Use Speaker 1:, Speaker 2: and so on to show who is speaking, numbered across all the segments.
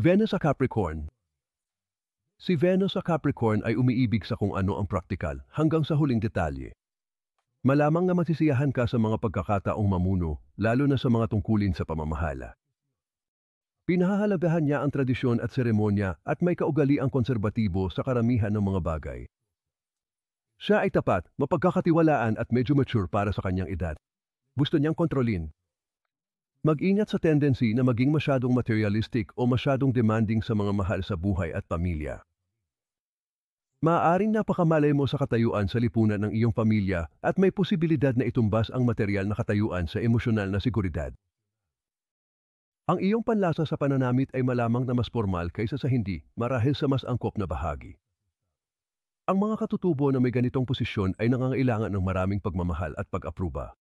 Speaker 1: Venus sa Capricorn. Si Venus sa Capricorn ay umiibig sa kung ano ang praktikal hanggang sa huling detalye. Malamang na masisiyahan ka sa mga pagkakataong mamuno, lalo na sa mga tungkulin sa pamamahala. Pinahahalagahan niya ang tradisyon at seremonya at may kaugali ang konserbatibo sa karamihan ng mga bagay. Siya ay tapat, mapagkakatiwalaan at medyo mature para sa kanyang edad. Gusto niyang kontrolin. Mag-ingat sa tendency na maging masyadong materialistic o masyadong demanding sa mga mahal sa buhay at pamilya. Maaaring napakamalay mo sa katayuan sa lipunan ng iyong pamilya at may posibilidad na itumbas ang material na katayuan sa emosyonal na seguridad. Ang iyong panlasa sa pananamit ay malamang na mas formal kaysa sa hindi, marahil sa mas angkop na bahagi. Ang mga katutubo na may ganitong posisyon ay nangangailangan ng maraming pagmamahal at pag-apruba.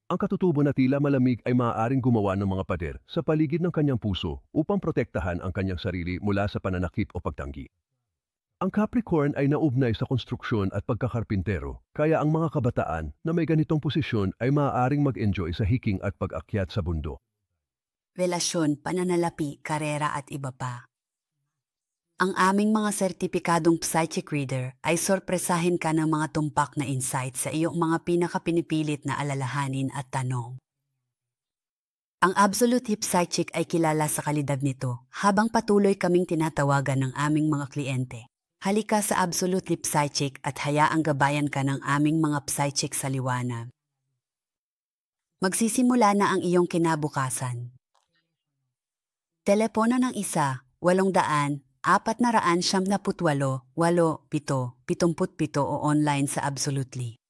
Speaker 1: Ang katutubo na tila malamig ay maaaring gumawa ng mga pader sa paligid ng kanyang puso upang protektahan ang kanyang sarili mula sa pananakit o pagtanggi. Ang Capricorn ay naugnay sa konstruksyon at pagkakarpintero, kaya ang mga kabataan na may ganitong posisyon ay maaaring mag-enjoy sa hiking at pag-akyat sa bundok.
Speaker 2: Relasyon, pananalapi, karera at iba pa. Ang aming mga sertipikadong psychic reader ay sorpresahin ka ng mga tumpak na insight sa iyong mga pinakapinipilit na alalahanin at tanong. Ang Absolute Hip Psychic ay kilala sa kalidad nito habang patuloy kaming tinatawagan ng aming mga kliyente. Halika sa Absolute Lip Psychic at hayaang gabayan ka ng aming mga psychic sa liwanag. Magsisimula na ang iyong kinabukasan. Telepono ng 1-800-498-877 o online sa Absolutely.